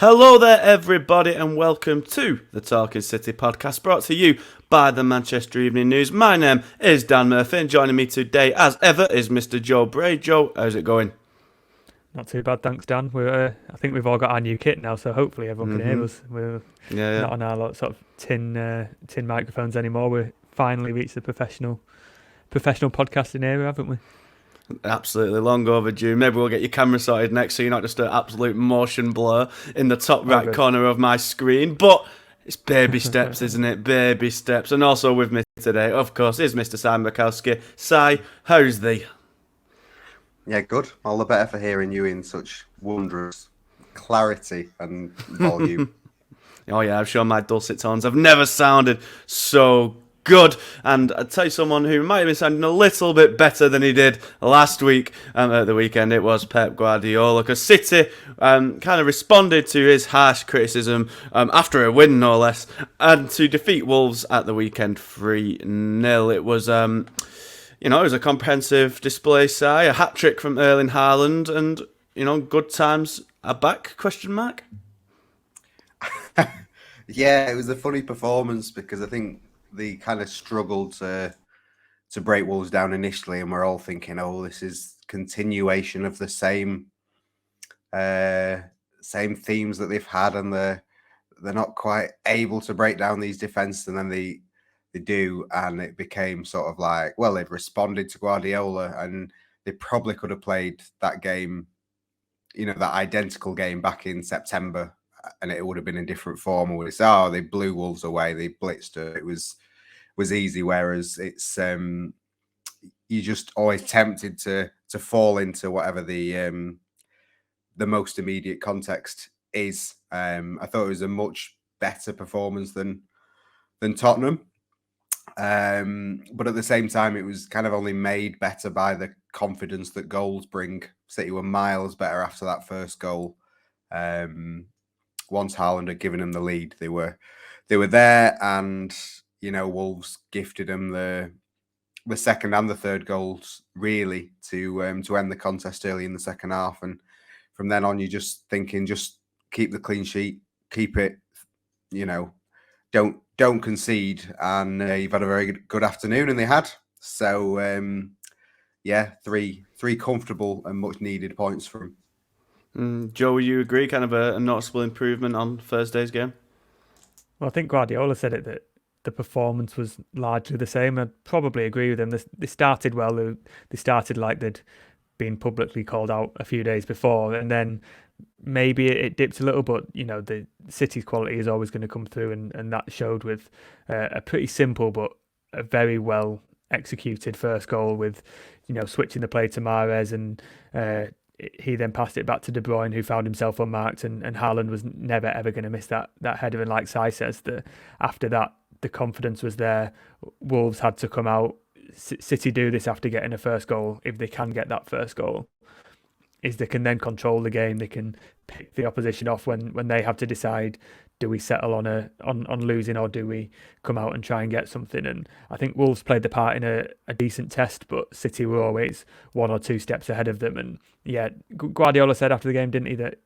Hello there, everybody, and welcome to the Talking City podcast, brought to you by the Manchester Evening News. My name is Dan Murphy, and joining me today, as ever, is Mr. Joe Bray. Joe, how's it going? Not too bad, thanks, Dan. I think we've all got our new kit now, so hopefully everyone can hear us. We're not on our sort of tin microphones anymore. We've finally reached the professional podcasting era, haven't we? Absolutely, long overdue. Maybe we'll get your camera sorted next, so you're not just an absolute motion blur in the top right corner of my screen. But it's baby steps, isn't it? Baby steps. And also with me today, of course, is Mr. Simon Bajkowski. Si, how's thee? Yeah, good. All the better for hearing you in such wondrous clarity and volume. Oh yeah, I'm sure my dulcet tones have never sounded so good. And I'll tell you someone who might have been sounding a little bit better than he did last week at the weekend. It was Pep Guardiola, because City kind of responded to his harsh criticism after a win, no less, and to defeat Wolves at the weekend 3-0. It was it was a comprehensive display, a hat-trick from Erling Haaland, and, good times are back, question mark? Yeah, it was a funny performance because I think they kind of struggled to break Wolves down initially, and we're all thinking, oh, this is continuation of the same themes that they've had, and they're not quite able to break down these defenses, and then they do, and it became sort of like, well, they'd responded to Guardiola, and they probably could have played that game, that identical game back in September, and it would have been in different form. Or they blew Wolves away, they blitzed her. It was easy, whereas it's you're just always tempted to fall into whatever the most immediate context is. I thought it was a much better performance than Tottenham. But at the same time, it was kind of only made better by the confidence that goals bring. City were miles better after that first goal. Once Haaland had given them the lead, they were there, and Wolves gifted them the second and the third goals really to end the contest early in the second half. And from then on, you're just thinking, just keep the clean sheet, keep it, don't concede, and you've had a very good afternoon, and they had. So three comfortable and much needed points from. Joe, you agree? Kind of a noticeable improvement on Thursday's game? Well, I think Guardiola said it, that the performance was largely the same. I'd probably agree with him. They started well. They started like they'd been publicly called out a few days before, and then maybe it dipped a little, but the City's quality is always going to come through, and that showed with a pretty simple but a very well executed first goal, with switching the play to Mahrez, and he then passed it back to De Bruyne, who found himself unmarked, and Haaland was never ever going to miss that header. And like Si says, after that, the confidence was there. Wolves had to come out. City do this after getting a first goal, if they can get that first goal, is they can then control the game. They can pick the opposition off when they have to decide, do we settle on losing, or do we come out and try and get something? And I think Wolves played the part in a decent test, but City were always one or two steps ahead of them. And yeah, Guardiola said after the game, didn't he, that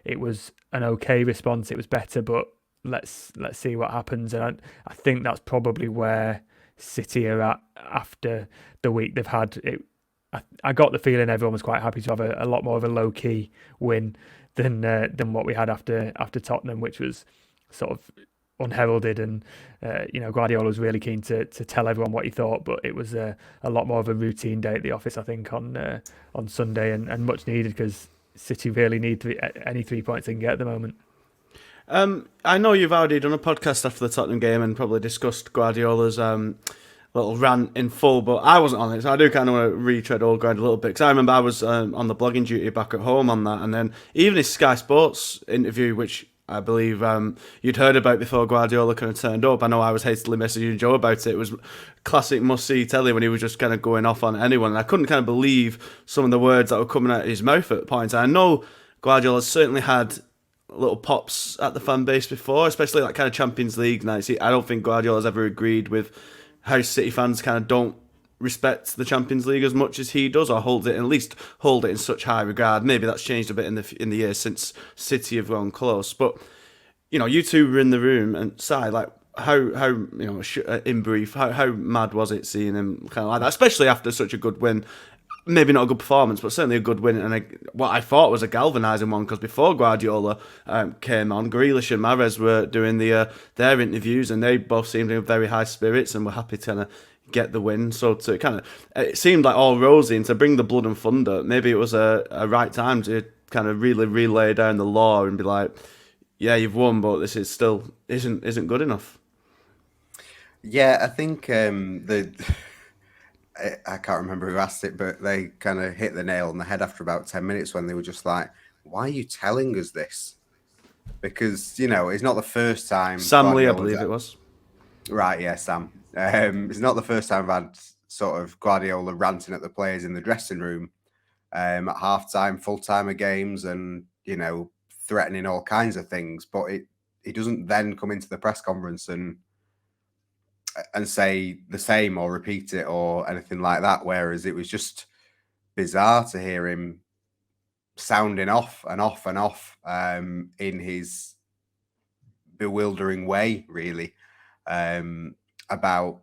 it was an okay response, it was better, but let's see what happens. And I think that's probably where City are at after the week they've had. I got the feeling everyone was quite happy to have a lot more of a low-key win than what we had after Tottenham, which was sort of unheralded, and Guardiola was really keen to tell everyone what he thought, but it was a lot more of a routine day at the office, I think, on Sunday, and much needed, because City really need any 3 points they can get at the moment. I know you've already done a podcast after the Tottenham game and probably discussed Guardiola's little rant in full, but I wasn't on it, so I do kind of want to retread old ground a little bit, because I remember I was on the blogging duty back at home on that, and then even his Sky Sports interview, which I believe you'd heard about before Guardiola kind of turned up. I know I was hastily messaging Joe about it. It was classic must-see telly when he was just kind of going off on anyone, and I couldn't kind of believe some of the words that were coming out of his mouth at points. I know Guardiola certainly had little pops at the fan base before, especially that kind of Champions League nights. I don't think Guardiola's ever agreed with how City fans kind of don't respect the Champions League as much as he does, or at least hold it in such high regard. Maybe that's changed a bit in the years since City have gone close. But you two were in the room, and Si, like how in brief, how mad was it seeing him kind of like that, especially after such a good win? Maybe not a good performance, but certainly a good win, and what I thought was a galvanising one, because before Guardiola came on, Grealish and Mahrez were doing their interviews, and they both seemed in very high spirits and were happy to kind of get the win. So to kind of, it seemed like all rosy, and to bring the blood and thunder, maybe it was a right time to kind of really relay down the law and be like, yeah, you've won, but this is still isn't good enough. Yeah, I think I can't remember who asked it, but they kind of hit the nail on the head after about 10 minutes when they were just like, why are you telling us this? Because, it's not the first time. Sam Lee, I believe it was. Right, yeah, Sam. It's not the first time I've had sort of Guardiola ranting at the players in the dressing room at halftime, full-time of games, and, threatening all kinds of things. But he doesn't then come into the press conference and say the same or repeat it or anything like that. Whereas it was just bizarre to hear him sounding off and off and off in his bewildering way, really, about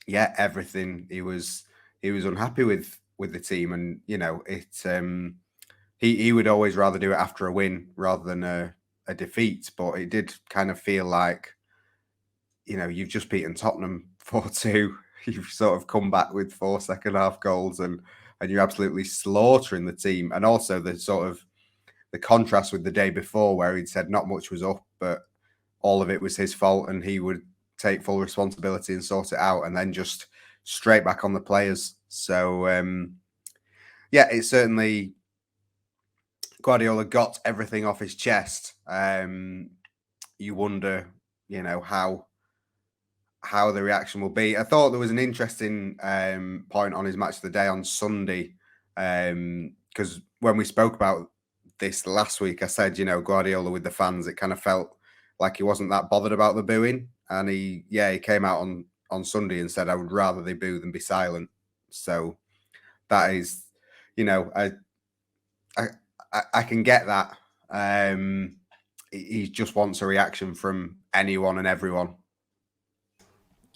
everything. He was unhappy with the team, and he would always rather do it after a win rather than a defeat. But it did kind of feel like, you've just beaten Tottenham 4-2. You've sort of come back with 4 second-half goals, and you're absolutely slaughtering the team. And also the contrast with the day before, where he'd said not much was up, but all of it was his fault, and he would take full responsibility and sort it out, and then just straight back on the players. So, it's certainly Guardiola got everything off his chest. You wonder, how the reaction will be. I thought there was an interesting point on his match of the day on Sunday, because when we spoke about this last week, I said, Guardiola with the fans, it kind of felt like he wasn't that bothered about the booing, and he came out on Sunday and said, I would rather they boo than be silent. So that is, I can get that. He just wants a reaction from anyone and everyone.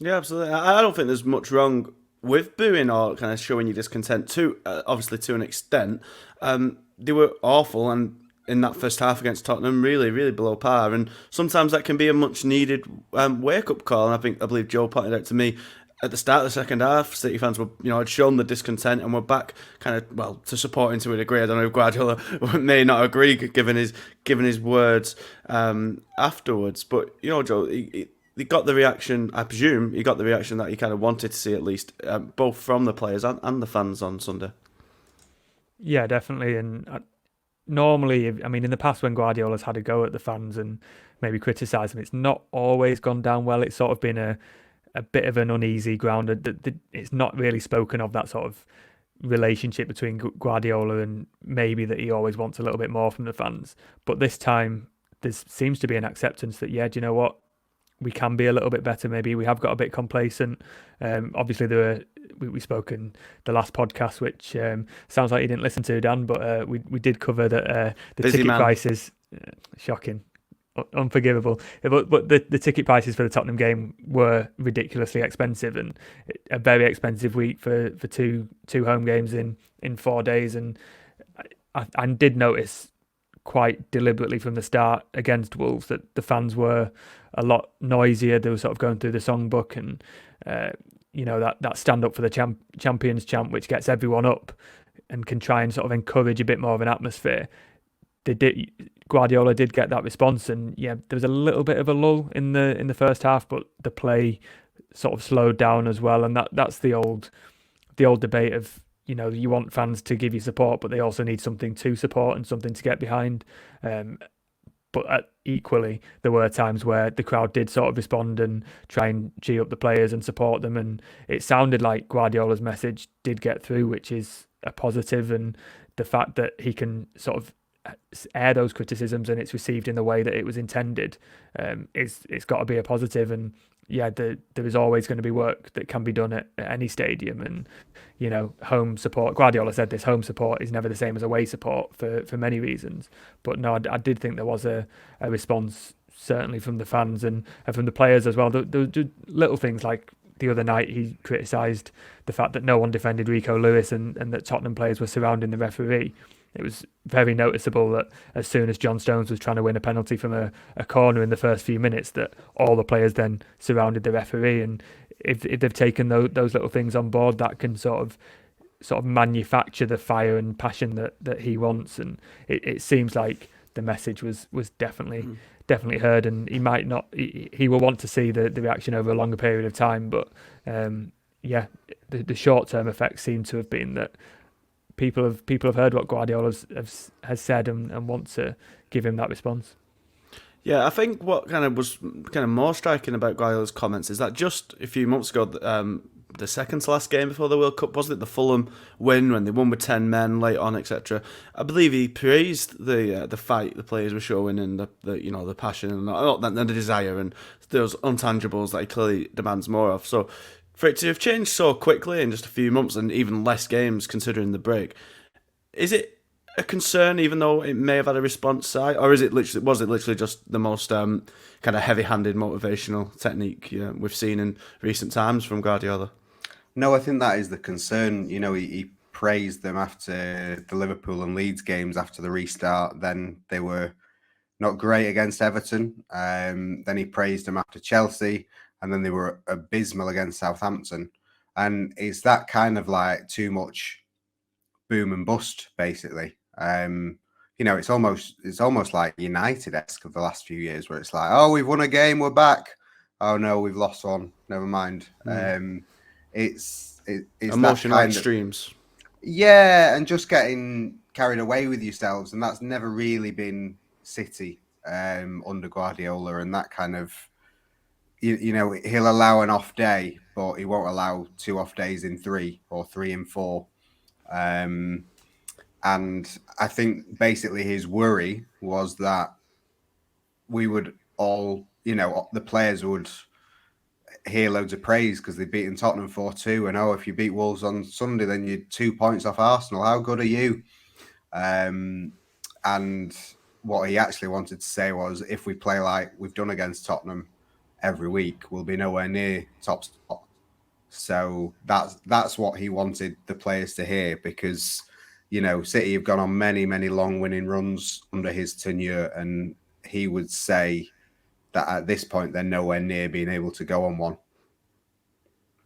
Yeah, absolutely. I don't think there's much wrong with booing or kind of showing your discontent obviously to an extent. They were awful, and in that first half against Tottenham, really, really below par. And sometimes that can be a much needed wake-up call. And I believe Joe pointed out to me at the start of the second half, City fans were, had shown the discontent and were back kind of, to supporting to a degree. I don't know if Guardiola may not agree, given his words afterwards. But, Joe, he got the reaction, I presume, he got the reaction that he kind of wanted to see, at least, both from the players and the fans on Sunday. Yeah, definitely. And normally, in the past when Guardiola's had a go at the fans and maybe criticised them, it's not always gone down well. It's sort of been a bit of an uneasy ground. It's not really spoken of that sort of relationship between Guardiola, and maybe that he always wants a little bit more from the fans. But this time, there seems to be an acceptance that, do you know what? We can be a little bit better. Maybe we have got a bit complacent. Obviously, we spoke in the last podcast, which sounds like you didn't listen to, Dan, but we did cover that the Busy ticket man. prices, shocking, unforgivable. But the ticket prices for the Tottenham game were ridiculously expensive, and a very expensive week for two home games in 4 days. And I did notice quite deliberately from the start against Wolves that the fans were a lot noisier. They were sort of going through the songbook, and that stand up for the champions chant, which gets everyone up and can try and sort of encourage a bit more of an atmosphere. Guardiola did get that response, and there was a little bit of a lull in the first half, but the play sort of slowed down as well, and that's the old debate of, you want fans to give you support, but they also need something to support and something to get behind. But equally, there were times where the crowd did sort of respond and try and cheer up the players and support them. And it sounded like Guardiola's message did get through, which is a positive. And the fact that he can sort of air those criticisms and it's received in the way that it was intended, it's got to be a positive. And yeah, there is always going to be work that can be done at any stadium. And home support, Guardiola said this, home support is never the same as away support for many reasons. But no, I did think there was a response, certainly from the fans and from the players as well. The little things like the other night he criticised the fact that no one defended Rico Lewis and that Tottenham players were surrounding the referee. It was very noticeable that as soon as John Stones was trying to win a penalty from a corner in the first few minutes, that all the players then surrounded the referee. And if they've taken those little things on board, that can sort of manufacture the fire and passion that he wants. And it seems like the message was definitely heard, and he will want to see the reaction over a longer period of time. But the short-term effects seem to have been that people have heard what Guardiola has said and want to give him that response. Yeah, I think what was more striking about Guardiola's comments is that just a few months ago, the second to last game before the World Cup, wasn't it, the Fulham win when they won with 10 men late on, etc. I believe he praised the fight the players were showing and the passion and the desire and those intangibles that he clearly demands more of. So for it to have changed so quickly in just a few months and even less games considering the break, is it a concern even though it may have had a response side, or was it literally just the most kind of heavy-handed motivational technique we've seen in recent times from Guardiola? No, I think that is the concern. He praised them after the Liverpool and Leeds games after the restart. Then they were not great against Everton. Then he praised them after Chelsea, and then they were abysmal against Southampton. And it's that kind of like too much boom and bust, basically. It's almost like United-esque of the last few years, where it's like, oh, we've won a game, we're back. Oh no, we've lost one. Never mind. It's emotional that extremes. Yeah, and just getting carried away with yourselves, and that's never really been City under Guardiola, and that kind of he'll allow an off day, but he won't allow 2 off days in 3 or 3 in 4. And I think basically his worry was that we would all, the players would hear loads of praise because they've beaten Tottenham 4-2. And if you beat Wolves on Sunday, then you're 2 points off Arsenal. How good are you? And what he actually wanted to say was, if we play like we've done against Tottenham every week, we'll be nowhere near top spot. So that's what he wanted the players to hear, because City have gone on many, many long winning runs under his tenure, and he would say that at this point they're nowhere near being able to go on one.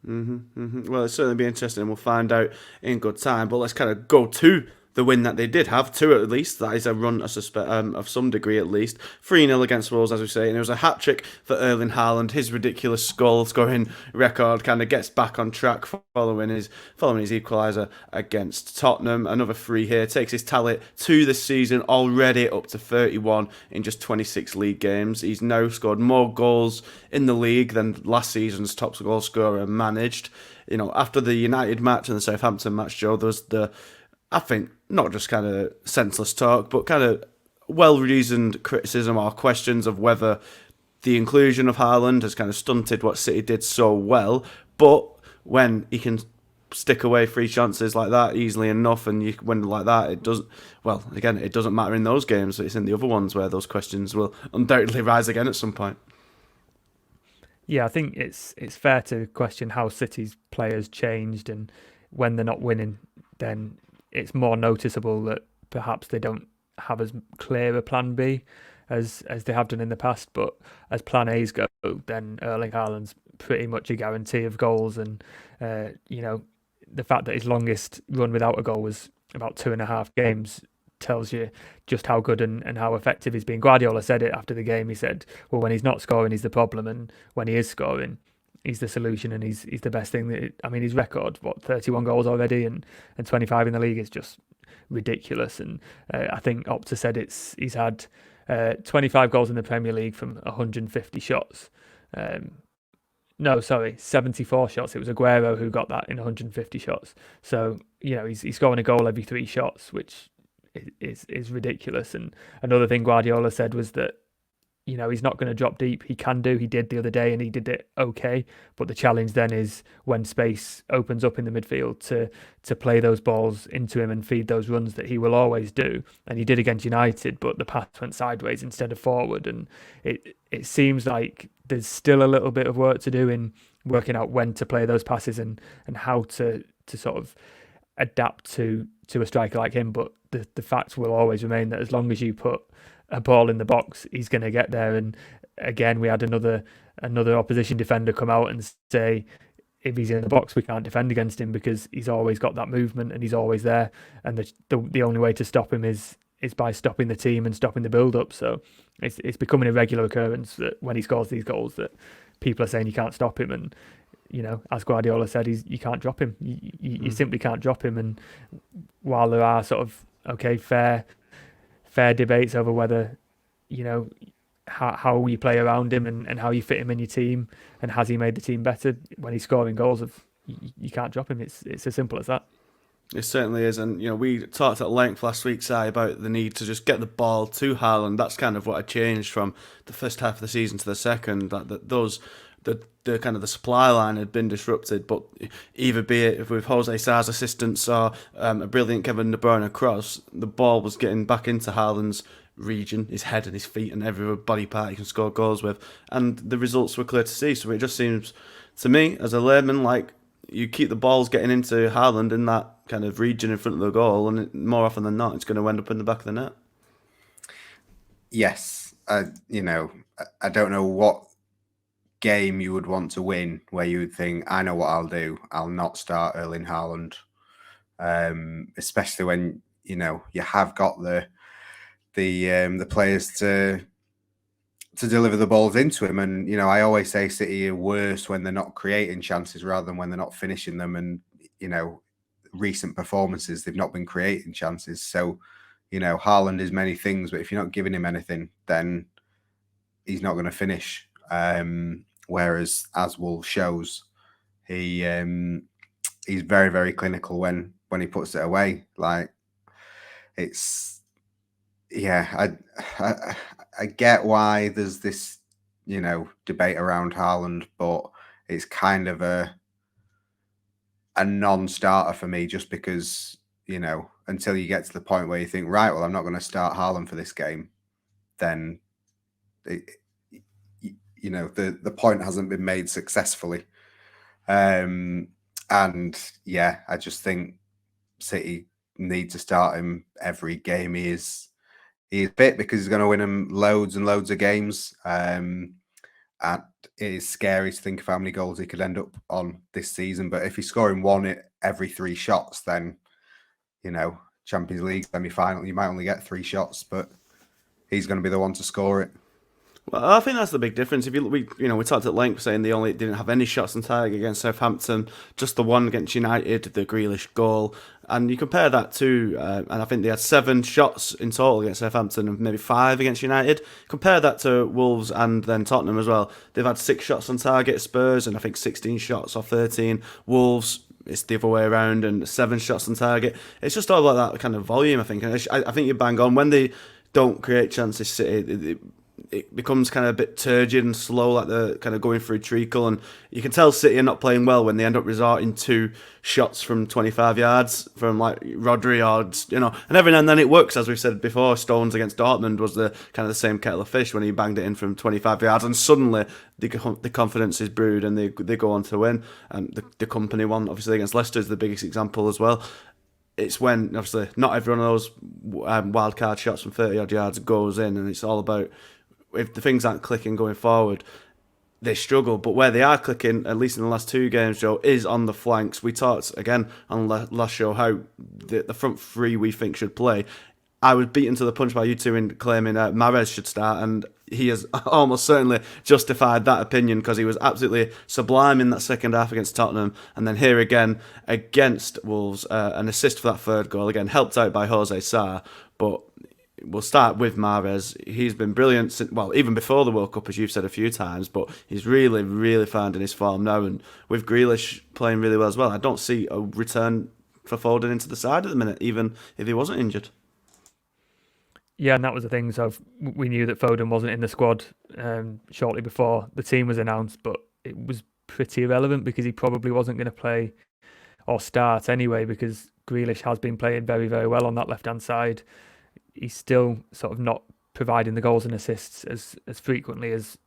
Well, it's certainly be interesting, and we'll find out in good time. But let's kind of go to the win that they did have, 2 at least. That is a run, I suspect, of some degree at least. 3-0 against Wolves, as we say, and it was a hat-trick for Erling Haaland. His ridiculous goal-scoring record kind of gets back on track following his equaliser against Tottenham. Another 3 here, takes his tally to this season already up to 31 in just 26 league games. He's now scored more goals in the league than last season's top goal scorer managed. After the United match and the Southampton match, Joe, there was I think, not just kind of senseless talk, but kind of well-reasoned criticism or questions of whether the inclusion of Haaland has kind of stunted what City did so well. But when he can stick away 3 chances like that easily enough and you win like that, it doesn't matter in those games. It's in the other ones where those questions will undoubtedly rise again at some point. Yeah, I think it's fair to question how City's players changed, and when they're not winning, then it's more noticeable that perhaps they don't have as clear a plan B as they have done in the past. But as plan A's go, then Erling Haaland's pretty much a guarantee of goals. And, the fact that his longest run without a goal was about 2.5 games tells you just how good and how effective he's been. Guardiola said it after the game. He said, well, when he's not scoring, he's the problem. And when he is scoring, he's the solution, and he's the best thing. His record, 31 goals already and 25 in the league is just ridiculous. And I think Opta said he's had 25 goals in the Premier League from 150 shots. 74 shots. It was Aguero who got that in 150 shots. So, he's scoring a goal every 3 shots, which is ridiculous. And another thing Guardiola said was that, he's not going to drop deep. He can do. He did the other day, and he did it okay. But the challenge then is when space opens up in the midfield to play those balls into him and feed those runs that he will always do. And he did against United, but the pass went sideways instead of forward. And it seems like there's still a little bit of work to do in working out when to play those passes and how to sort of adapt to a striker like him. But the fact will always remain that as long as you put a ball in the box, he's going to get there. And again, we had another opposition defender come out and say, if he's in the box, we can't defend against him because he's always got that movement and he's always there. And the only way to stop him is by stopping the team and stopping the build-up. So it's becoming a regular occurrence that when he scores these goals that people are saying you can't stop him. And, as Guardiola said, you can't drop him. You simply can't drop him. And while there are sort of, fair debates over whether, how you play around him and how you fit him in your team and has he made the team better when he's scoring goals, you can't drop him. It's as simple as that. It certainly is. And, we talked at length last week, Si, about the need to just get the ball to Haaland. That's kind of what had changed from the first half of the season to the second, the kind of the supply line had been disrupted, but either be it with Jose Sar's assistance or a brilliant Kevin De Bruyne cross, the ball was getting back into Haaland's region, his head and his feet and every body part he can score goals with, and the results were clear to see. So it just seems to me, as a layman, like you keep the balls getting into Haaland in that kind of region in front of the goal, and more often than not, it's going to end up in the back of the net. Yes, I don't know what game you would want to win where you would think, I know what I'll do. I'll not start Erling Haaland, especially when you have got the players to deliver the balls into him. And I always say City are worse when they're not creating chances rather than when they're not finishing them. And recent performances, they've not been creating chances. So Haaland is many things, but if you're not giving him anything, then he's not going to finish. Whereas, as Wolves shows, he's very, very clinical when he puts it away. Like it's, I get why there's this, debate around Haaland, but it's kind of a non-starter for me, just because, until you get to the point where you think, right, well, I'm not going to start Haaland for this game, then the point hasn't been made successfully. I just think City need to start him every game he is fit, because he's going to win him loads and loads of games. And it is scary to think of how many goals he could end up on this season. But if he's scoring one every 3 shots, then, Champions League semi-final, you might only get 3 shots, but he's going to be the one to score it. Well, I think that's the big difference. If we talked at length saying they only didn't have any shots on target against Southampton, just the one against United, the Grealish goal, and you compare that to, and I think they had 7 shots in total against Southampton and maybe 5 against United. Compare that to Wolves and then Tottenham as well. They've had 6 shots on target, Spurs, and I think 16 shots or 13. Wolves, it's the other way around, and 7 shots on target. It's just all about that kind of volume, I think. And I think you bang on. When they don't create chances, City, it becomes kind of a bit turgid and slow, like they're kind of going through treacle, and you can tell City are not playing well when they end up resorting to shots from 25 yards from like Rodri or and every now and then it works. As we've said before, Stones against Dortmund was the kind of the same kettle of fish when he banged it in from 25 yards, and suddenly the confidence is brewed and they go on to win. And the company one obviously against Leicester is the biggest example as well. It's when obviously not every one of those wild card shots from 30 odd yards goes in, and it's all about, if the things aren't clicking going forward, they struggle. But where they are clicking, at least in the last 2 games, Joe, is on the flanks. We talked again on last show how the front 3 we think should play. I was beaten to the punch by you two in claiming Mahrez should start, and he has almost certainly justified that opinion, because he was absolutely sublime in that second half against Tottenham, and then here again against Wolves, an assist for that 3rd goal, again helped out by Jose Sarr. But we'll start with Mahrez. He's been brilliant since, even before the World Cup, as you've said a few times, but he's really, really finding his form now, and with Grealish playing really well as well, I don't see a return for Foden into the side at the minute, even if he wasn't injured. Yeah, and that was the thing. So we knew that Foden wasn't in the squad shortly before the team was announced, but it was pretty irrelevant because he probably wasn't going to play or start anyway, because Grealish has been playing very, very well on that left-hand side. He's still sort of not providing the goals and assists as frequently as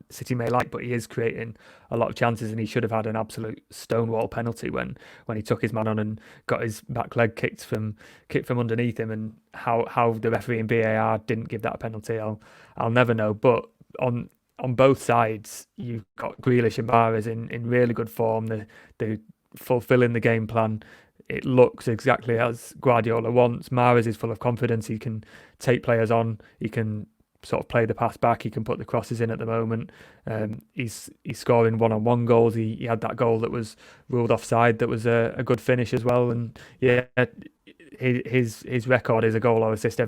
City may like, but he is creating a lot of chances, and he should have had an absolute stonewall penalty when he took his man on and got his back leg kicked from underneath him. And how the referee in VAR didn't give that a penalty, I'll never know. But on both sides, you've got Grealish and Mahrez in really good form. They're fulfilling the game plan. It looks exactly as Guardiola wants. Mahrez is full of confidence. He can take players on. He can sort of play the pass back. He can put the crosses in at the moment. He's scoring one-on-one goals. He had that goal that was ruled offside. That was a good finish as well. And yeah, his record is a goal or assist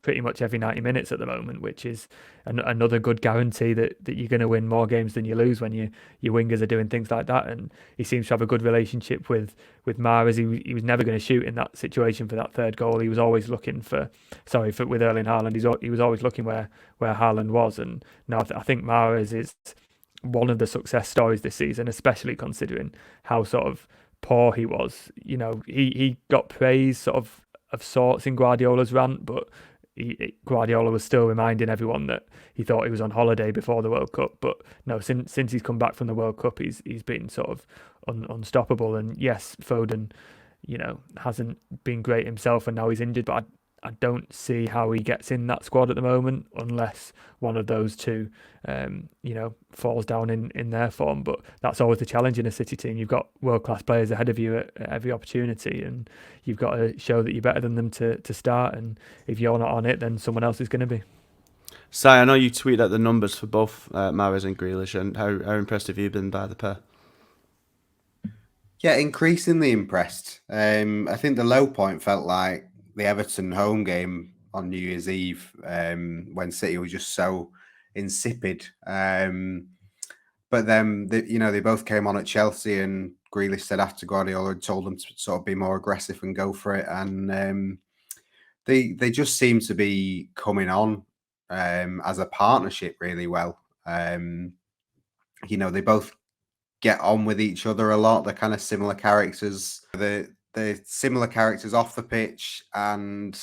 pretty much every 90 minutes at the moment, which is another good guarantee that you're going to win more games than you lose when your wingers are doing things like that. And he seems to have a good relationship with Mahrez. He was never going to shoot in that situation for that third goal. He was always looking with Erling Haaland, he was always looking where Haaland was. And now I think Mahrez is one of the success stories this season, especially considering how sort of poor he was. You know, he got praise sort of sorts in Guardiola's rant, but Guardiola was still reminding everyone that he thought he was on holiday before the World Cup. But no, since he's come back from the World Cup, he's been sort of unstoppable. And yes, Foden, hasn't been great himself, and now he's injured. But I don't see how he gets in that squad at the moment unless one of those two, falls down in their form. But that's always the challenge in a City team. You've got world-class players ahead of you at every opportunity, and you've got to show that you're better than them to start. And if you're not on it, then someone else is going to be. Si, I know you tweeted out the numbers for both Mahrez and Grealish, and how impressed have you been by the pair? Yeah, increasingly impressed. I think the low point felt like the Everton home game on New Year's Eve, when City was just so insipid. But then they both came on at Chelsea, and Grealish said after Guardiola had told them to sort of be more aggressive and go for it, and they just seem to be coming on as a partnership really well. They both get on with each other a lot. They're kind of similar characters. They're similar characters off the pitch, and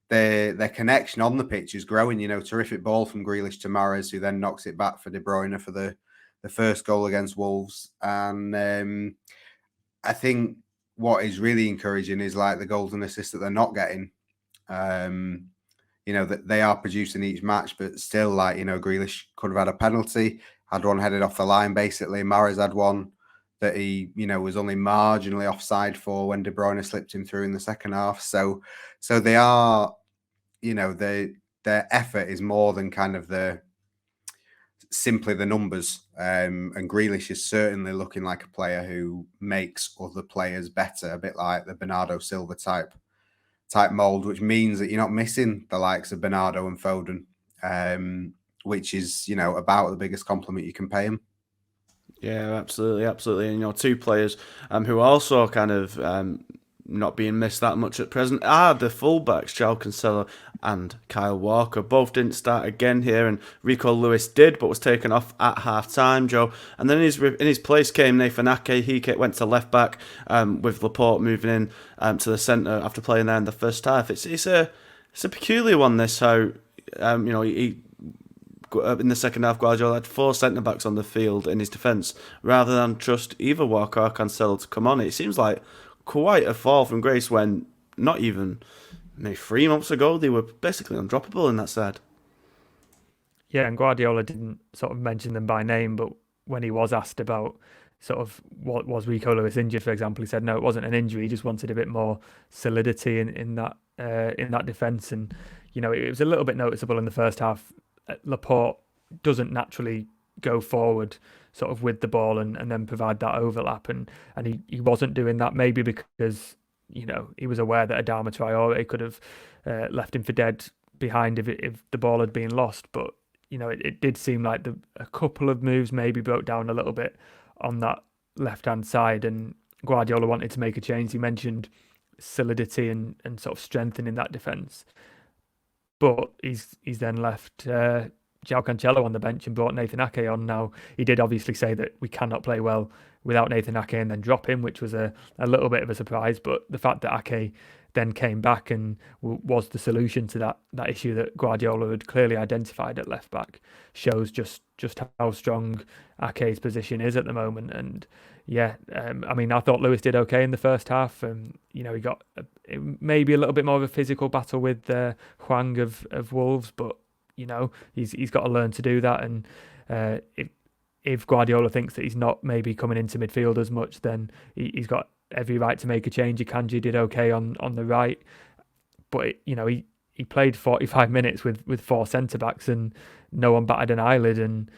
their connection on the pitch is growing. Terrific ball from Grealish to Mahrez, who then knocks it back for De Bruyne for the first goal against Wolves. And I think what is really encouraging is like the goals and assists that they're not getting. That they are producing each match, but still, Grealish could have had a penalty, had one headed off the line, basically. Mahrez had one that he, was only marginally offside for when De Bruyne slipped him through in the second half. So they are, their effort is more than kind of simply the numbers. And Grealish is certainly looking like a player who makes other players better, a bit like the Bernardo Silva type mold, which means that you're not missing the likes of Bernardo and Foden, which is, about the biggest compliment you can pay him. Yeah, absolutely. And two players who are also kind of not being missed that much at present are the fullbacks, João Cancelo and Kyle Walker. Both didn't start again here, and Rico Lewis did, but was taken off at half-time, Joe. And then in his place came Nathan Ake. He went to left back, with Laporte moving in to the centre after playing there in the first half. It's a peculiar one, this, how he in the second half, Guardiola had 4 centre-backs on the field in his defence, rather than trust either Walker or Cancelo to come on. It seems like quite a fall from grace when not even maybe 3 months ago they were basically undroppable in that side. Yeah, and Guardiola didn't sort of mention them by name, but when he was asked about sort of what was Rico Lewis injured, for example, he said no, it wasn't an injury. He just wanted a bit more solidity in that defence, and it was a little bit noticeable in the first half. Laporte doesn't naturally go forward sort of with the ball and then provide that overlap, and he wasn't doing that, maybe because he was aware that Adama Traore could have left him for dead behind if the ball had been lost. But it did seem like a couple of moves maybe broke down a little bit on that left hand side, and Guardiola wanted to make a change. He mentioned solidity and sort of strengthening that defence. but he's then left João Cancelo on the bench and brought Nathan Ake on. Now, he did obviously say that we cannot play well without Nathan Ake and then drop him, which was a little bit of a surprise. But the fact that Ake then came back and was the solution to that issue that Guardiola had clearly identified at left back shows just how strong Ake's position is at the moment. And yeah, I mean, I thought Lewis did okay in the first half. He got maybe a little bit more of a physical battle with Hwang of Wolves, but he's got to learn to do that. And if Guardiola thinks that he's not maybe coming into midfield as much, then he's got every right to make a change. Akanji did okay on the right, but he played 45 minutes with 4 centre backs and no one batted an eyelid, and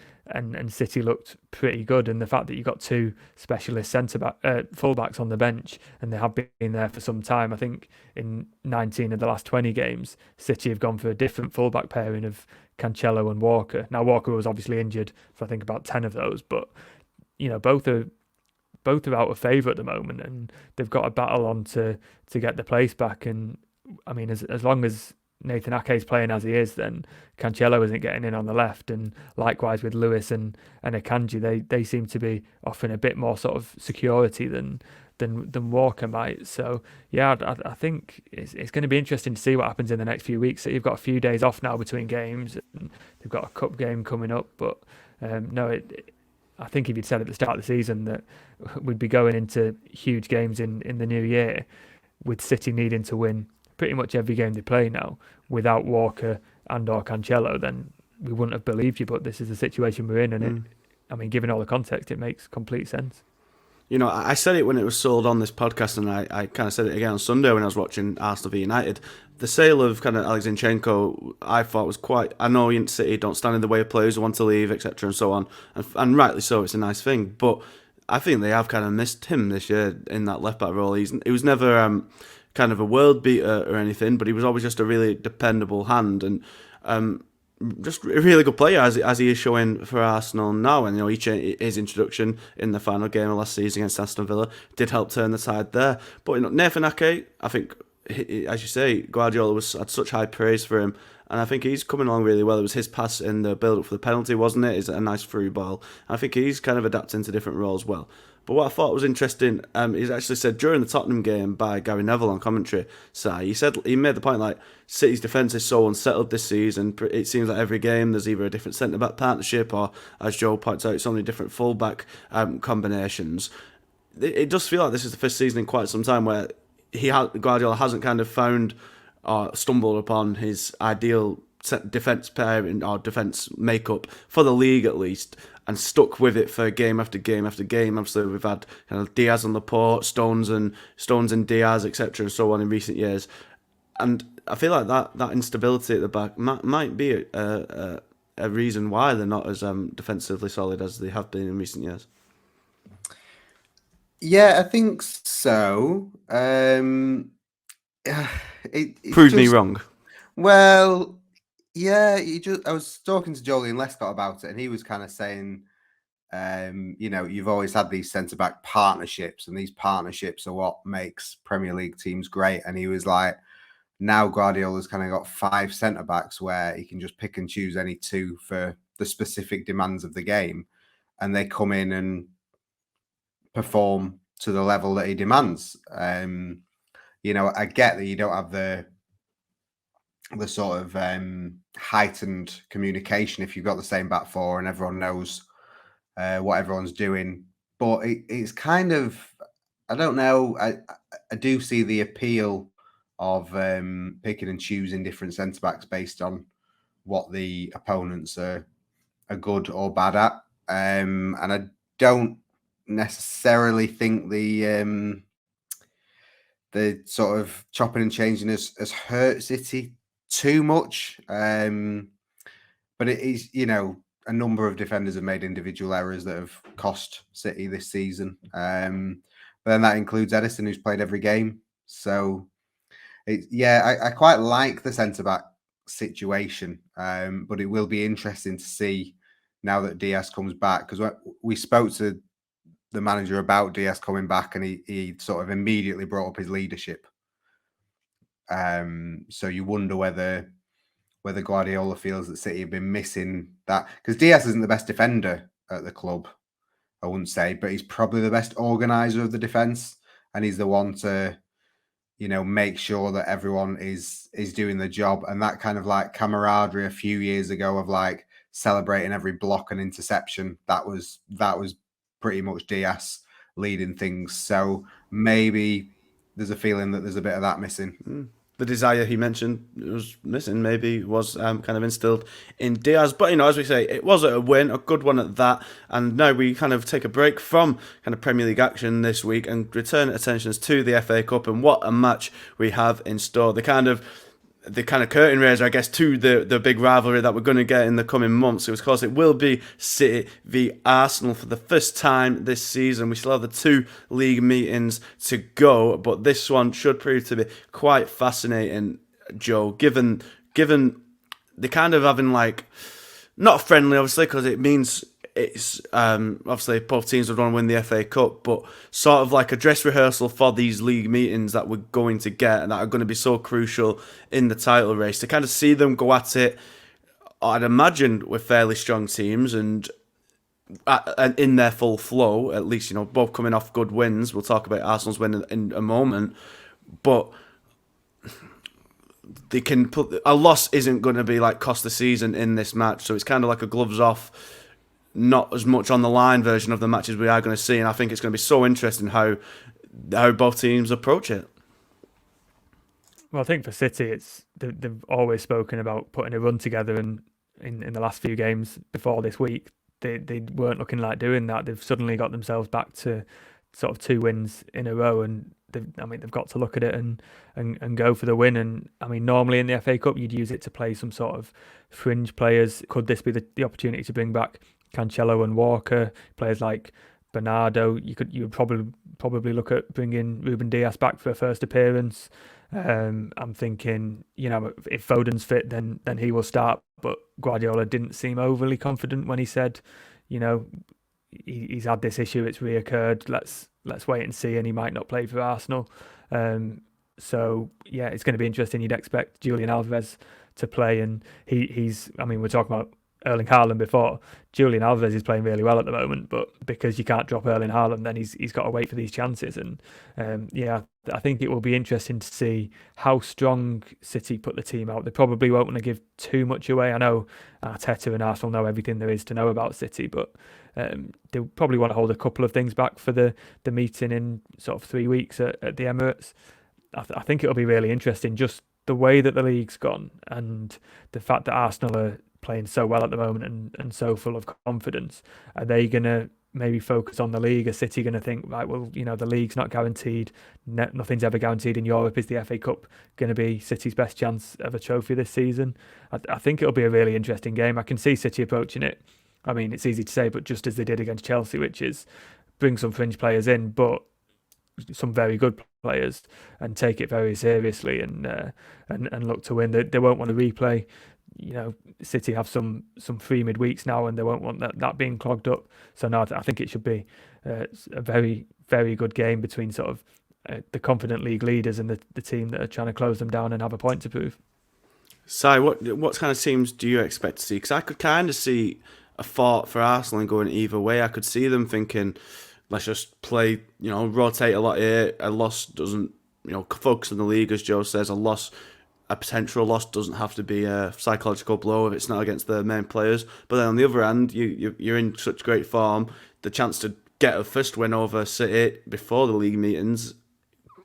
City looked pretty good. And the fact that you got 2 specialist fullbacks on the bench, and they have been there for some time. I think in 19 of the last 20 games, City have gone for a different fullback pairing of Cancelo and Walker. Now, Walker was obviously injured for I think about 10 of those, but both are out of favour at the moment, and they've got a battle on to get the place back. And I mean, as long as Nathan Ake is playing as he is, then Cancelo isn't getting in on the left, and likewise with Lewis and Akanji, they seem to be offering a bit more sort of security than Walker might. So yeah, I think it's going to be interesting to see what happens in the next few weeks. So you've got a few days off now between games, and they've got a cup game coming up. But I think if you'd said at the start of the season that we'd be going into huge games in the new year, with City needing to win pretty much every game they play now without Walker and or Cancelo, then we wouldn't have believed you. But this is the situation we're in, and given all the context, it makes complete sense. I said it when it was sold on this podcast, and I kind of said it again on Sunday when I was watching Arsenal v United. The sale of kind of Alexanchenko, I thought was quite... I know City don't stand in the way of players who want to leave, etc. and so on, and rightly so, it's a nice thing. But I think they have kind of missed him this year in that left-back role. He was never kind of a world beater or anything, but he was always just a really dependable hand, and just a really good player as he is showing for Arsenal now. And his introduction in the final game of last season against Aston Villa did help turn the tide there. But Nathan Ake, I think, as you say, Guardiola had such high praise for him, and I think he's coming along really well. It was his pass in the build-up for the penalty, wasn't it? It's a nice through ball. I think he's kind of adapting to different roles well. But what I thought was interesting, he's actually said during the Tottenham game by Gary Neville on commentary, he made the point like City's defence is so unsettled this season. It seems like every game there's either a different centre-back partnership or, as Joe points out, so many different full-back combinations. It does feel like this is the first season in quite some time where Guardiola hasn't kind of found or stumbled upon his ideal defence pairing or defence makeup for the league at least, and stuck with it for game after game after game. Obviously, we've had kind of Diaz on the port, Stones and Diaz, etc., and so on in recent years. And I feel like that instability at the back might be a reason why they're not as defensively solid as they have been in recent years. Yeah, I think so. Prove me wrong. Well, yeah, I was talking to Jolie and Lescott about it, and he was kind of saying, you've always had these centre-back partnerships, and these partnerships are what makes Premier League teams great. And he was like, now Guardiola's kind of got 5 centre-backs where he can just pick and choose any 2 for the specific demands of the game, and they come in and perform to the level that he demands. I get that you don't have the sort of heightened communication if you've got the same back four and everyone knows what everyone's doing. But it's kind of, I don't know, I do see the appeal of picking and choosing different centre-backs based on what the opponents are good or bad at. And I don't necessarily think the sort of chopping and changing has hurt City too much. But it is, a number of defenders have made individual errors that have cost City this season. But then that includes Edison, who's played every game. So, I quite like the centre-back situation. But it will be interesting to see now that Diaz comes back, because we spoke to the manager about Diaz coming back, and he sort of immediately brought up his leadership. So you wonder whether whether Guardiola feels that City have been missing that, because Diaz isn't the best defender at the club, I wouldn't say, but he's probably the best organizer of the defense, and he's the one to, make sure that everyone is doing the job. And that kind of like camaraderie a few years ago of like celebrating every block and interception, that was pretty much Diaz leading things. So maybe there's a feeling that there's a bit of that missing. The desire he mentioned was missing, maybe was kind of instilled in Diaz. But, as we say, it was a win, a good one at that. And now we kind of take a break from kind of Premier League action this week and return attentions to the FA Cup and what a match we have in store. The kind of curtain raiser, I guess, to the big rivalry that we're going to get in the coming months. Of course, it will be City v Arsenal for the first time this season. We still have the 2 league meetings to go, but this one should prove to be quite fascinating, Joe, given the kind of having like, not friendly, obviously, because it means it's obviously both teams would want to win the FA Cup, but sort of like a dress rehearsal for these league meetings that we're going to get and that are going to be so crucial in the title race. To kind of see them go at it, I'd imagine with fairly strong teams and in their full flow, at least, both coming off good wins. We'll talk about Arsenal's win in a moment, but they can put a loss isn't going to be like cost the season in this match, so it's kind of like a gloves off, not as much on the line version of the matches we are going to see, and I think it's going to be so interesting how both teams approach it. Well, I think for City, they've always spoken about putting a run together, and in the last few games before this week, they weren't looking like doing that. They've suddenly got themselves back to sort of 2 wins in a row, and they've got to look at it and go for the win. And I mean, normally in the FA Cup, you'd use it to play some sort of fringe players. Could this be the opportunity to bring back Cancelo and Walker, players like Bernardo? You would probably look at bringing Ruben Dias back for a first appearance. I'm thinking, if Foden's fit, then he will start. But Guardiola didn't seem overly confident when he said, he's had this issue, it's reoccurred. Let's wait and see, and he might not play for Arsenal. So yeah, it's going to be interesting. You'd expect Julian Alvarez to play, and he's. I mean, we're talking about Erling Haaland before. Julian Alvarez is playing really well at the moment, but because you can't drop Erling Haaland, then he's got to wait for these chances. And I think it will be interesting to see how strong City put the team out. They probably won't want to give too much away. I know Arteta and Arsenal know everything there is to know about City, but they'll probably want to hold a couple of things back for the meeting in sort of 3 weeks at the Emirates. I think it'll be really interesting, just the way that the league's gone and the fact that Arsenal are playing so well at the moment and so full of confidence. Are they going to maybe focus on the league? Are City going to think, right, well, the league's not guaranteed, nothing's ever guaranteed in Europe. Is the FA Cup going to be City's best chance of a trophy this season? I think it'll be a really interesting game. I can see City approaching it, I mean, it's easy to say, but just as they did against Chelsea, which is bring some fringe players in, but some very good players, and take it very seriously and look to win. They won't want to replay. City have some free midweeks now, and they won't want that being clogged up. So no, I think it should be a very, very good game between sort of the confident league leaders and the team that are trying to close them down and have a point to prove. Si, what kind of teams do you expect to see? Because I could kind of see a fought for Arsenal and going either way. I could see them thinking, let's just play, rotate a lot here. A loss doesn't, focus on the league, as Joe says. A potential loss doesn't have to be a psychological blow if it's not against the main players. But then on the other hand, you're in such great form. The chance to get a first win over City before the league meetings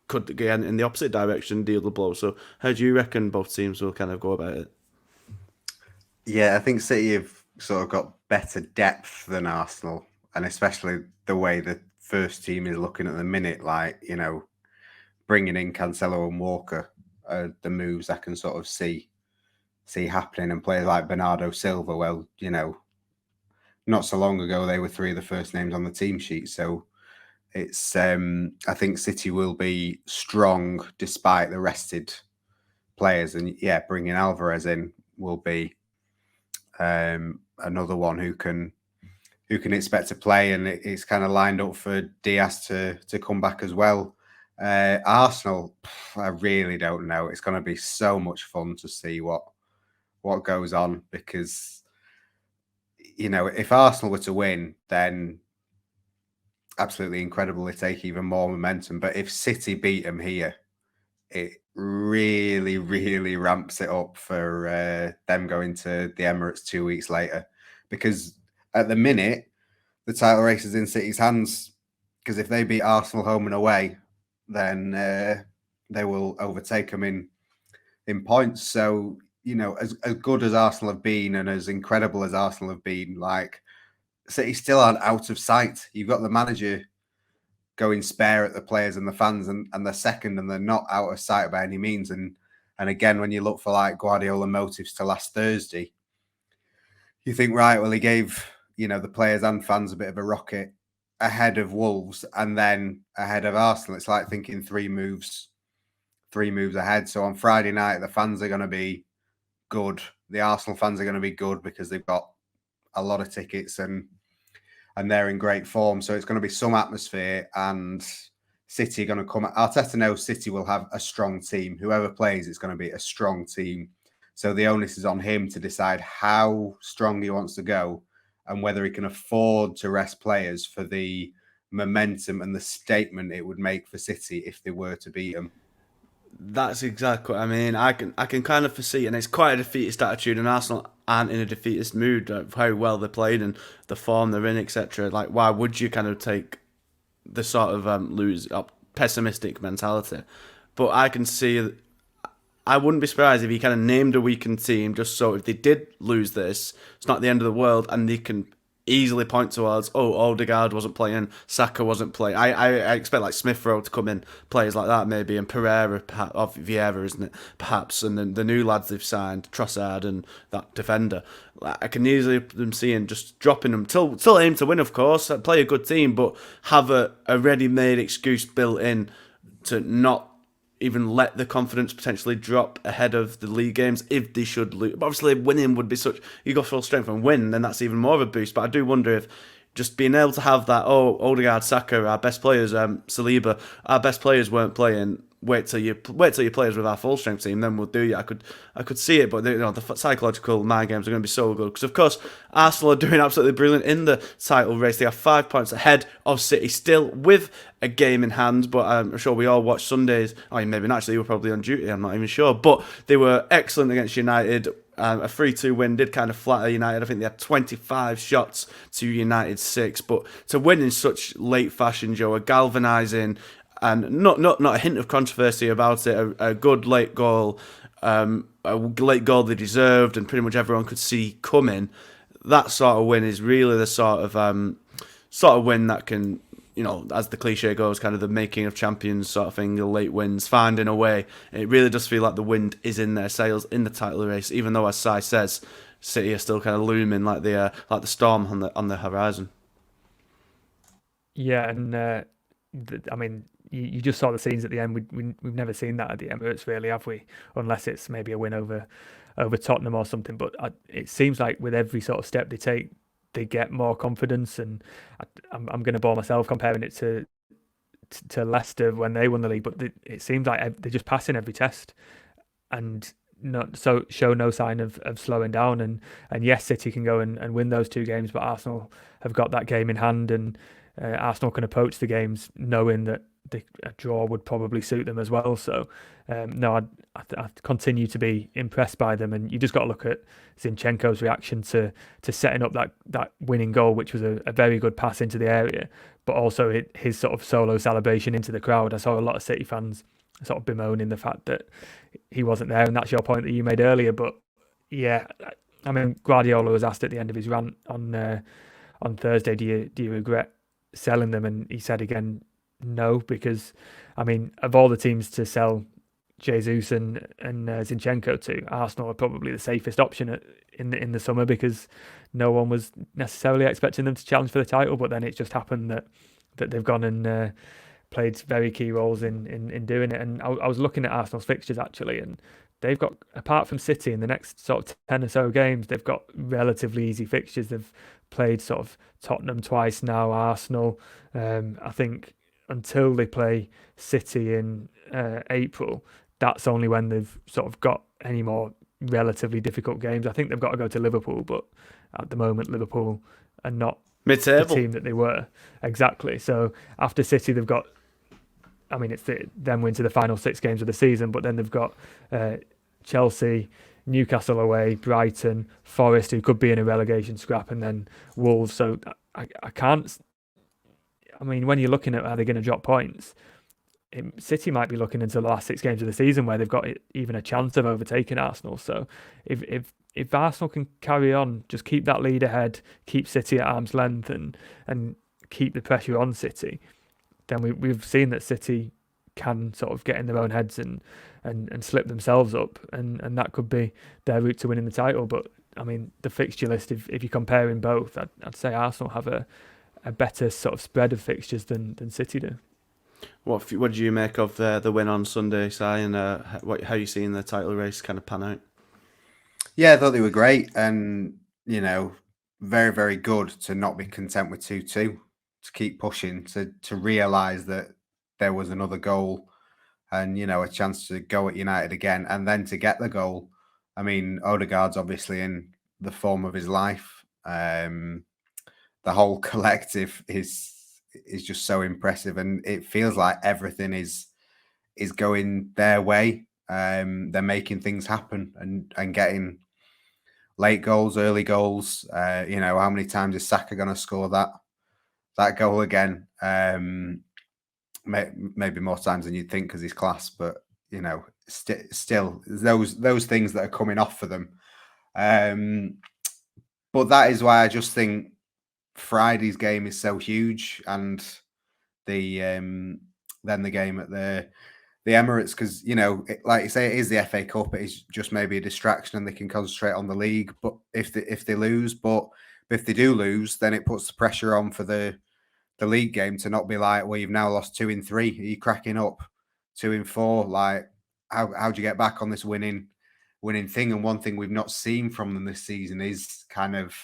could, again, in the opposite direction, deal the blow. So how do you reckon both teams will kind of go about it? Yeah, I think City have sort of got better depth than Arsenal, and especially the way the first team is looking at the minute, like, bringing in Cancelo and Walker, the moves I can sort of see happening, and players like Bernardo Silva, well, not so long ago they were 3 of the first names on the team sheet. So it's I think City will be strong despite the rested players, and bringing Alvarez in will be another one who can expect to play, and it's kind of lined up for Diaz to come back as well. Arsenal, I really don't know. It's going to be so much fun to see what what goes on, because, you know, if Arsenal were to win, then absolutely incredible. They take even more momentum. But if City beat them here, it really, really ramps it up for them going to the Emirates 2 weeks later. Because at the minute, the title race is in City's hands. Because if they beat Arsenal home and away, then they will overtake them in points. So, you know, as good as Arsenal have been and as incredible as Arsenal have been, like, City still aren't out of sight. You've got the manager going spare at the players and the fans, and they're second, and they're not out of sight by any means. And again, when you look for like Guardiola motives to last Thursday, you think, right, well, he gave, you know, the players and fans a bit of a rocket ahead of Wolves and then ahead of Arsenal. It's like thinking three moves ahead. So on Friday night, the fans are going to be good. The Arsenal fans are going to be good because they've got a lot of tickets and they're in great form. So it's going to be some atmosphere, and City are going to come. Arteta knows City will have a strong team. Whoever plays, it's going to be a strong team. So the onus is on him to decide how strong he wants to go and whether he can afford to rest players for the momentum and the statement it would make for City if they were to beat them. That's exactly what I mean. I can kind of foresee, and it's quite a defeatist attitude, and Arsenal aren't in a defeatist mood of how well they played and the form they're in, etc. Like, why would you kind of take the sort of pessimistic mentality? But I can see, I wouldn't be surprised if he kind of named a weakened team, just so if they did lose this, it's not the end of the world, and they can easily point towards, oh, Odegaard wasn't playing, Saka wasn't playing. I expect like Smith Rowe to come in, players like that maybe, and Pereira, perhaps, or Vieira, isn't it? Perhaps, and then the new lads they've signed, Trossard and that defender. I can easily them seeing just dropping them, still aim to win, of course, play a good team, but have a ready-made excuse built in to not even let the confidence potentially drop ahead of the league games if they should lose. But obviously, winning would be such, you go full strength and win, then that's even more of a boost. But I do wonder if just being able to have that, oh, Odegaard, Saka, our best players, Saliba, our best players weren't playing. Wait till you play us with our full strength team, then we'll do you. I could see it, but the psychological mind games are going to be so good because, of course, Arsenal are doing absolutely brilliant in the title race. They are 5 points ahead of City, still with a game in hand. But I'm sure we all watched Sundays. Oh, maybe not. Actually, you were probably on duty. I'm not even sure. But they were excellent against United. A 3-2 win did kind of flatter United. I think they had 25 shots to United's 6. But to win in such late fashion, Joe, a galvanising and not a hint of controversy about it. A good late goal, a late goal they deserved, and pretty much everyone could see coming. That sort of win is really the sort of win that can, you know, as the cliche goes, kind of the making of champions sort of thing. The late wins, finding a way. It really does feel like the wind is in their sails in the title race, even though, as Si says, City are still kind of looming like the storm on the horizon. Yeah, and I mean, you just saw the scenes at the end. We've never seen that at the Emirates, really, have we? Unless it's maybe a win over Tottenham or something. But it seems like with every sort of step they take, they get more confidence. And I'm going to bore myself comparing it to Leicester when they won the league. But it seems like they're just passing every test and show no sign of slowing down. And yes, City can go and win those 2 games, but Arsenal have got that game in hand, and Arsenal can approach the games knowing that a draw would probably suit them as well. So no, I continue to be impressed by them, and you just got to look at Zinchenko's reaction to setting up that winning goal, which was a very good pass into the area, but also his sort of solo celebration into the crowd. I saw a lot of City fans sort of bemoaning the fact that he wasn't there, and that's your point that you made earlier. But yeah, I mean, Guardiola was asked at the end of his rant on Thursday, do you regret selling them? And he said again, no, because I mean, of all the teams to sell Jesus and Zinchenko to, Arsenal are probably the safest option in the summer, because no one was necessarily expecting them to challenge for the title. But then it just happened that they've gone and played very key roles in doing it. And I was looking at Arsenal's fixtures actually, and they've got, apart from City, in the next sort of 10 or so games, they've got relatively easy fixtures. They've played sort of Tottenham twice now, Arsenal. I think until they play City in April, that's only when they've sort of got any more relatively difficult games. I think they've got to go to Liverpool, but at the moment Liverpool are not the Mid-table. team that they were. Exactly. So after City, they've got, I mean, it's them win to the final 6 games of the season, but then they've got Chelsea, Newcastle away, Brighton, Forest, who could be in a relegation scrap, and then Wolves. So I can't. I mean, when you're looking at how they're going to drop points, City might be looking into the last 6 games of the season where they've got even a chance of overtaking Arsenal. So if Arsenal can carry on, just keep that lead ahead, keep City at arm's length, and keep the pressure on City, then we've seen that City can sort of get in their own heads and slip themselves up, and that could be their route to winning the title. But I mean, the fixture list, if you're comparing both, I'd say Arsenal have a better sort of spread of fixtures than City do. What did you make of the win on Sunday, Si, and how you seeing the title race kind of pan out? Yeah, I thought they were great, and very, very good to not be content with 2-2, to keep pushing, to realise that there was another goal and a chance to go at United again, and then to get the goal. I mean, Odegaard's obviously in the form of his life. The whole collective is just so impressive, and it feels like everything is going their way. They're making things happen and getting late goals, early goals. How many times is Saka going to score that goal again? Maybe more times than you'd think because he's class, but still those things that are coming off for them. But that is why I just think Friday's game is so huge, and then the game at the Emirates, because like you say, it is the FA Cup. It is just maybe a distraction, and they can concentrate on the league. But if they lose, but if they do lose, then it puts the pressure on for the league game to not be like, well, you've now lost 2 in 3. Are you cracking up 2 in 4? Like, how do you get back on this winning thing? And one thing we've not seen from them this season is kind of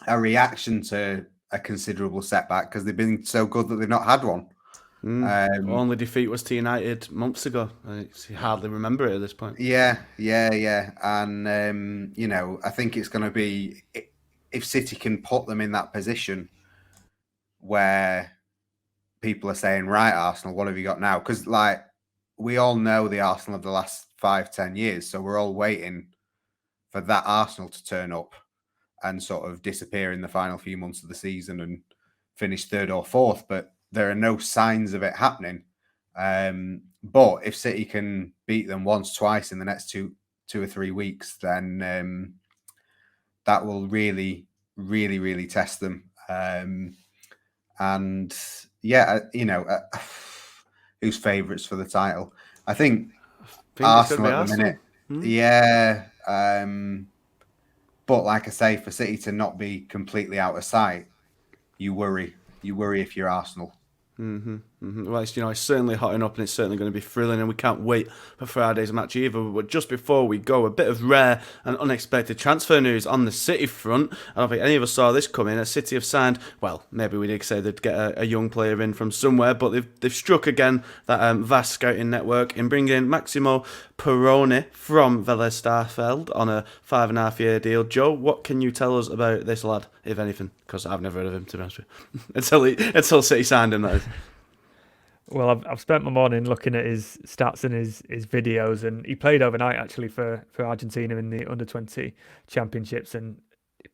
a reaction to a considerable setback, because they've been so good that they've not had one. Only defeat was to United months ago. I hardly remember it at this point. Yeah. And, I think it's going to be, if City can put them in that position where people are saying, right, Arsenal, what have you got now? Because, like, we all know the Arsenal of the last 5-10 years, so we're all waiting for that Arsenal to turn up and sort of disappear in the final few months of the season and finish 3rd or 4th, but there are no signs of it happening. But if City can beat them once, twice in the next two or 3 weeks, then that will really, really, really test them. And yeah, who's favourites for the title? I think Arsenal at the minute. Yeah. But like I say, for City to not be completely out of sight, you worry. You worry if you're Arsenal. Well, it's certainly hotting up, and it's certainly going to be thrilling, and we can't wait for Friday's match either. But just before we go, a bit of rare and unexpected transfer news on the City front. I don't think any of us saw this coming. A City have signed, well, maybe we did say they'd get a young player in from somewhere, but they've struck again that vast scouting network in bringing in Maximo Perrone from Vélez Sarsfield on a 5.5-year deal. Joe, what can you tell us about this lad, if anything? Because I've never heard of him, to be honest with you. until City signed him, that is. Well, I've spent my morning looking at his stats and his videos, and he played overnight actually for Argentina in the under-20 championships, and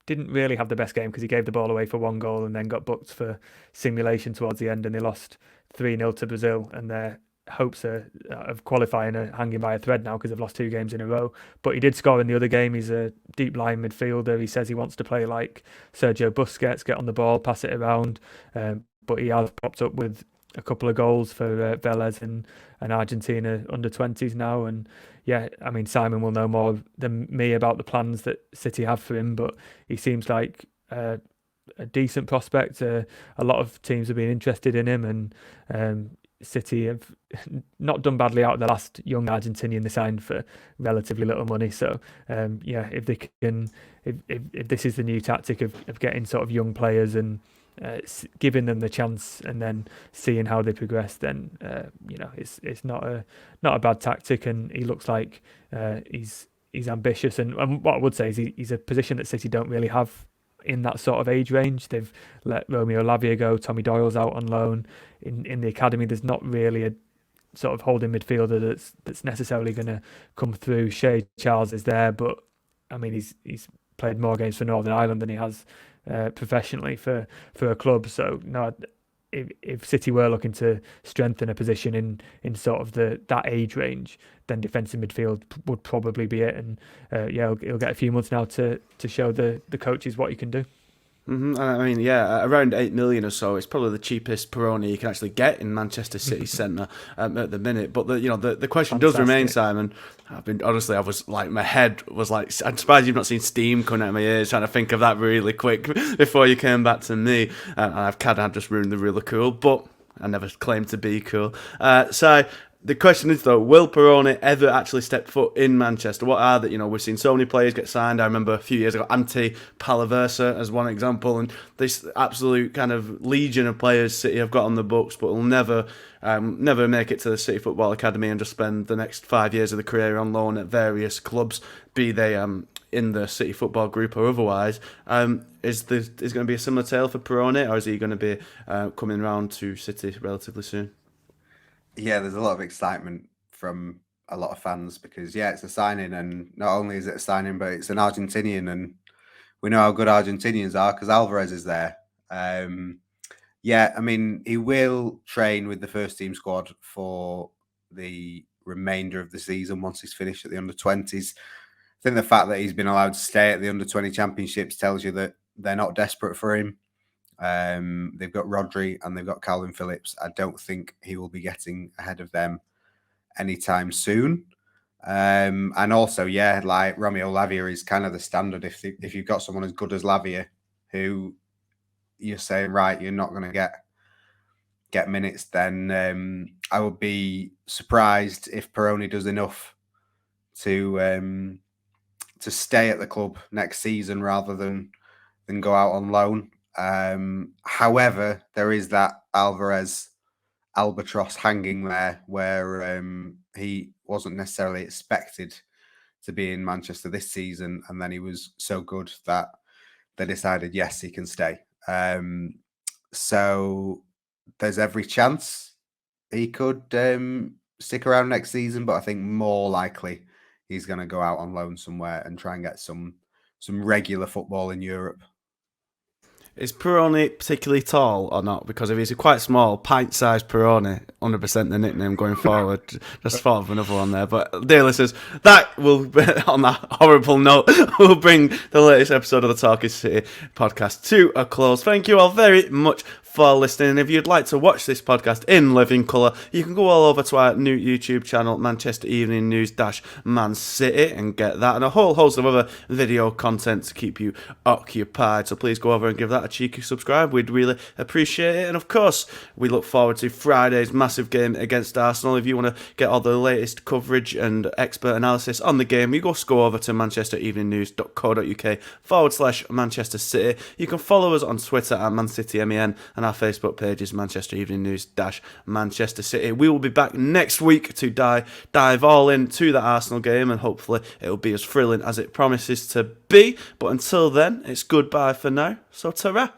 didn't really have the best game because he gave the ball away for 1 goal and then got booked for simulation towards the end, and they lost 3-0 to Brazil, and their hopes of qualifying are hanging by a thread now because they've lost 2 games in a row. But he did score in the other game. He's a deep line midfielder. He says he wants to play like Sergio Busquets, get on the ball, pass it around, but he has popped up with a couple of goals for Vélez and Argentina under-20s now. And yeah, I mean, Simon will know more than me about the plans that City have for him, but he seems like a decent prospect. A lot of teams have been interested in him, and City have not done badly out of the last young Argentinian they signed for relatively little money. So if they can, if this is the new tactic of getting sort of young players and giving them the chance and then seeing how they progress, then it's not a bad tactic, and he looks like he's ambitious. And what I would say is he's a position that City don't really have in that sort of age range. They've let Romeo Lavia go, Tommy Doyle's out on loan. In the academy, there's not really a sort of holding midfielder that's necessarily going to come through. Shea Charles is there, but I mean he's played more games for Northern Ireland than he has professionally for a club. So no, if City were looking to strengthen a position in sort of that age range, then defensive midfield would probably be it. And he'll get a few months now to show the coaches what he can do. Mm-hmm. I mean, yeah, around 8 million or so. It's probably the cheapest Peroni you can actually get in Manchester City Centre at the minute. But the question does remain, Simon. I was like, my head was like, I'm surprised you've not seen steam coming out of my ears trying to think of that really quick before you came back to me. And I've kind of just ruined the rule of cool, but I never claimed to be cool. So the question is, though, will Peroni ever actually step foot in Manchester? What are the, we've seen so many players get signed. I remember a few years ago, Ante Palaversa as one example, and this absolute kind of legion of players City have got on the books, but will never make it to the City Football Academy and just spend the next 5 years of the career on loan at various clubs, be they in the City Football Group or otherwise. Is going to be a similar tale for Peroni, or is he going to be coming round to City relatively soon? Yeah, there's a lot of excitement from a lot of fans because, it's a signing, and not only is it a signing, but it's an Argentinian, and we know how good Argentinians are because Alvarez is there. I mean, he will train with the first team squad for the remainder of the season once he's finished at the under-20s. I think the fact that he's been allowed to stay at the under-20 championships tells you that they're not desperate for him. They've got Rodri and they've got Calvin Phillips. I don't think he will be getting ahead of them anytime soon. And also, like Romeo Lavia is kind of the standard. If you've got someone as good as Lavia, who you're saying, right, you're not going to get minutes, then I would be surprised if Peroni does enough to stay at the club next season rather than go out on loan. However, there is that Alvarez albatross hanging there where he wasn't necessarily expected to be in Manchester this season, and then he was so good that they decided, yes, he can stay. So there's every chance he could stick around next season, but I think more likely he's going to go out on loan somewhere and try and get some regular football in Europe. Is Peroni particularly tall or not? Because if he's a quite small, pint-sized Peroni, 100% the nickname going forward. Just thought of another one there. But dear listeners, that will, on that horrible note, will bring the latest episode of the Talking City podcast to a close. Thank you all very much for listening. If you'd like to watch this podcast in living colour, you can go all over to our new YouTube channel, Manchester Evening News Man City, and get that and a whole host of other video content to keep you occupied. So please go over and give that a cheeky subscribe. We'd really appreciate it. And of course, we look forward to Friday's massive game against Arsenal. If you want to get all the latest coverage and expert analysis on the game, you just go over to manchestereveningnews.co.uk/Manchester City. You can follow us on Twitter at ManCityMen, and our Facebook page is Manchester Evening News-Manchester City. We will be back next week to dive all into the Arsenal game, and hopefully it will be as thrilling as it promises to be. But until then, it's goodbye for now. So ta-ra!